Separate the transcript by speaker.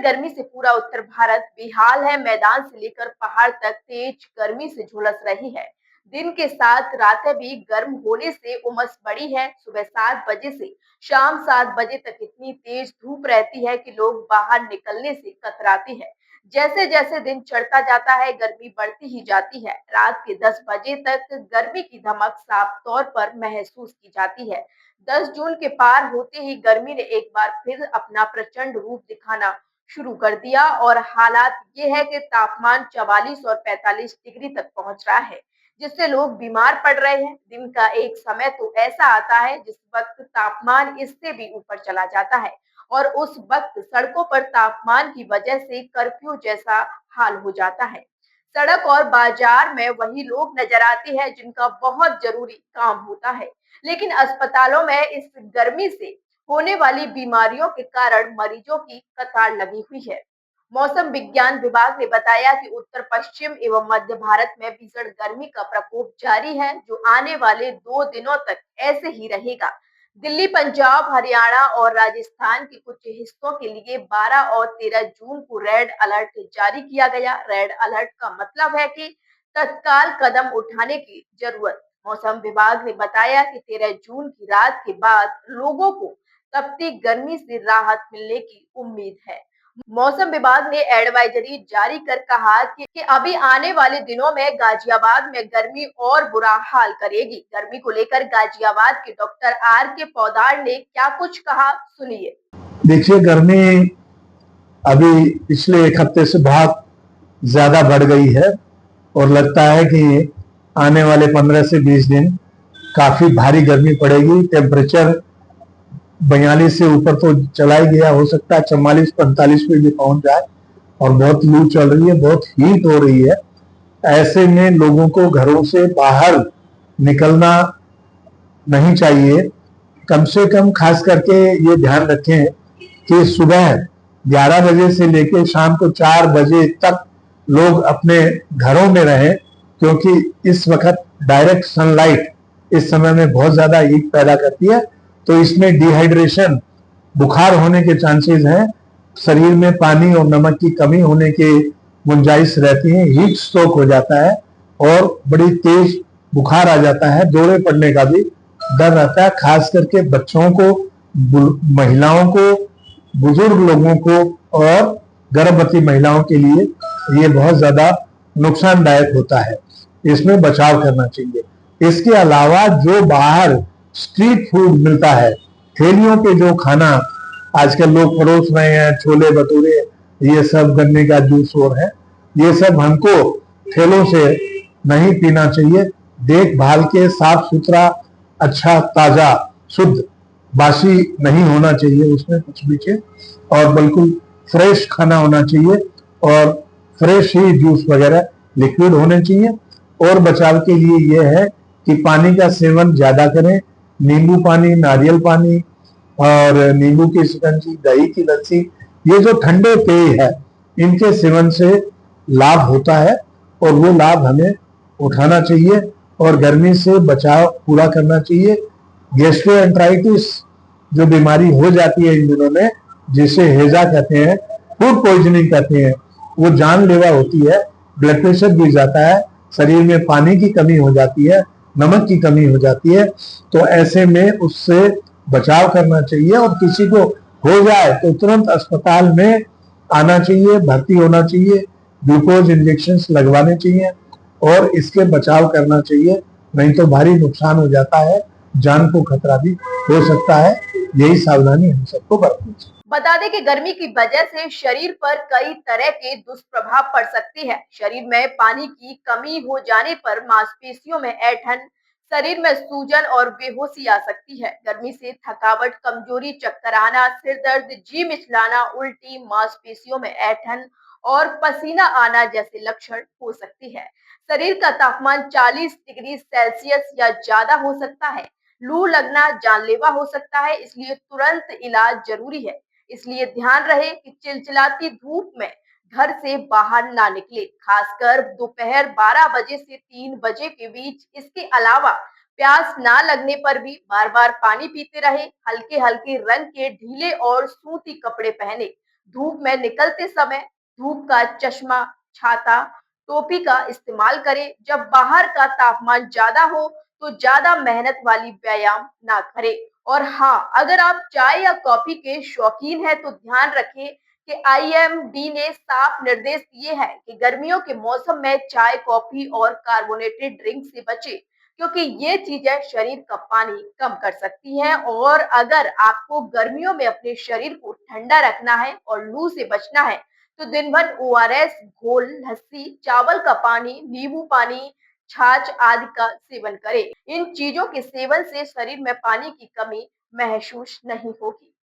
Speaker 1: गर्मी से पूरा उत्तर भारत बेहाल है। मैदान से लेकर पहाड़ तक तेज गर्मी से झुलस रही है। दिन के साथ रातें भी गर्म होने से उमस बढ़ी है। सुबह 7 बजे से शाम 7 बजे तक इतनी तेज धूप रहती है कि लोग बाहर निकलने से कतराते हैं। जैसे जैसे दिन चढ़ता जाता है, गर्मी बढ़ती ही जाती है। रात के 10 बजे तक गर्मी की धमक साफ तौर पर महसूस की जाती है। 10 जून के पार होते ही गर्मी ने एक बार फिर अपना प्रचंड रूप दिखाना शुरू कर दिया और हालात ये है कि तापमान 44 और 45 डिग्री तक पहुंच रहा है, जिससे लोग बीमार पड़ रहे हैं। दिन का एक समय तो ऐसा आता है जिस वक्त तापमान इससे भी ऊपर चला जाता है और उस वक्त सड़कों पर तापमान की वजह से कर्फ्यू जैसा हाल हो जाता है। सड़क और बाजार में वही लोग नजर आते हैं जिनका बहुत जरूरी काम होता है, लेकिन अस्पतालों में इस गर्मी से होने वाली बीमारियों के कारण मरीजों की कतार लगी हुई है। मौसम विज्ञान विभाग ने बताया कि उत्तर पश्चिम एवं मध्य भारत में भीषण गर्मी का प्रकोप जारी है, जो आने वाले 2 दिनों तक ऐसे ही रहेगा। दिल्ली, पंजाब, हरियाणा और राजस्थान के कुछ हिस्सों के लिए 12 और 13 जून को रेड अलर्ट जारी किया गया। रेड अलर्ट का मतलब है कि तत्काल कदम उठाने की जरूरत। मौसम विभाग ने बताया कि 13 जून की रात के बाद लोगों को तपती गर्मी से राहत मिलने की उम्मीद है। मौसम विभाग ने एडवाइजरी जारी कर कहा कि अभी आने वाले दिनों में गाजियाबाद में गर्मी और बुरा हाल करेगी। गर्मी को लेकर गाजियाबाद के डॉक्टर R.K. पौदार ने क्या कुछ कहा, सुनिए।
Speaker 2: देखिए, गर्मी अभी पिछले एक हफ्ते से बहुत ज्यादा बढ़ गई है और लगता है कि आने वाले 15 से 20 दिन काफी भारी गर्मी पड़ेगी। टेम्परेचर 42 से ऊपर तो चला ही गया, हो सकता है 44-45 पे भी पहुंच जाए और बहुत लू चल रही है, बहुत हीट हो रही है। ऐसे में लोगों को घरों से बाहर निकलना नहीं चाहिए। कम से कम खास करके ये ध्यान रखें कि सुबह 11 बजे से लेकर शाम को 4 बजे तक लोग अपने घरों में रहें, क्योंकि इस वक्त डायरेक्ट सनलाइट इस समय में बहुत ज्यादा हीट पैदा करती है, तो इसमें डिहाइड्रेशन, बुखार होने के चांसेस हैं। शरीर में पानी और नमक की कमी होने की गुंजाइश रहती है, हीट स्ट्रोक हो जाता है और बड़ी तेज बुखार आ जाता है। दौरे पड़ने का भी डर रहता है, खास करके बच्चों को, महिलाओं को, बुजुर्ग लोगों को और गर्भवती महिलाओं के लिए ये बहुत ज्यादा नुकसानदायक होता है। इसमें बचाव करना चाहिए। इसके अलावा जो बाहर स्ट्रीट फूड मिलता है, ठेलियों पे जो खाना आजकल लोग परोस रहे हैं, छोले भटूरे, ये सब, गन्ने का जूस और है, ये सब हमको ठेलों से नहीं पीना चाहिए। देखभाल के, साफ सुथरा, अच्छा, ताजा, शुद्ध, बासी नहीं होना चाहिए उसमें कुछ भी चीज, और बिल्कुल फ्रेश खाना होना चाहिए और फ्रेश ही जूस वगैरह लिक्विड होने चाहिए। और बचाव के लिए यह है कि पानी का सेवन ज्यादा करें। नींबू पानी, नारियल पानी और नींबू की शिकंजी, दही की लस्सी, ये जो ठंडे पेय है, इनके सेवन से लाभ होता है और वो लाभ हमें उठाना चाहिए और गर्मी से बचाव पूरा करना चाहिए। गैस्ट्रोएंटराइटिस जो बीमारी हो जाती है इन दिनों में, जिसे हेजा कहते हैं, फूड पॉइजनिंग कहते हैं, वो जानलेवा होती है। ब्लड प्रेशर गिर जाता है, शरीर में पानी की कमी हो जाती है, नमक की कमी हो जाती है। तो ऐसे में उससे बचाव करना चाहिए और किसी को हो जाए तो तुरंत अस्पताल में आना चाहिए, भर्ती होना चाहिए, ग्लूकोज इंजेक्शन लगवाने चाहिए और इसके बचाव करना चाहिए, नहीं तो भारी नुकसान हो जाता है, जान को खतरा भी हो सकता है। यही सावधानी हम सबको बरतनी चाहिए।
Speaker 1: बता दें कि गर्मी की वजह से शरीर पर कई तरह के दुष्प्रभाव पड़ सकते हैं। शरीर में पानी की कमी हो जाने पर मांसपेशियों में ऐंठन, शरीर में सूजन और बेहोशी आ सकती है। गर्मी से थकावट, कमजोरी, चक्कर आना, सिर दर्द, जी मिचलाना, उल्टी, मांसपेशियों में ऐंठन और पसीना आना जैसे लक्षण हो सकते हैं। शरीर का तापमान 40 डिग्री सेल्सियस या ज्यादा हो सकता है। लू लगना जानलेवा हो सकता है, इसलिए तुरंत इलाज जरूरी है। इसलिए ध्यान रहे कि चिलचिलाती धूप में घर से बाहर ना निकले, खासकर दोपहर 12 बजे से 3 बजे के बीच। इसके अलावा प्यास ना लगने पर भी बार बार पानी पीते रहे। हल्के हल्के रंग के ढीले और सूती कपड़े पहने, धूप में निकलते समय धूप का चश्मा, छाता, टोपी का इस्तेमाल करें। जब बाहर का तापमान ज्यादा हो तो ज्यादा मेहनत वाली व्यायाम ना करें। और हाँ, अगर आप चाय या कॉफी के शौकीन हैं तो ध्यान रखें कि आईएमडी ने साफ निर्देश दिए हैं कि गर्मियों के मौसम में चाय, कॉफी और कार्बोनेटेड ड्रिंक से बचें, क्योंकि ये चीजें शरीर का पानी कम कर सकती हैं। और अगर आपको गर्मियों में अपने शरीर को ठंडा रखना है और लू से बचना है तो दिन भर ओआरएस घोल, लस्सी, चावल का पानी, नींबू पानी, छाछ आदि का सेवन करें। इन चीजों के सेवन से शरीर में पानी की कमी महसूस नहीं होगी।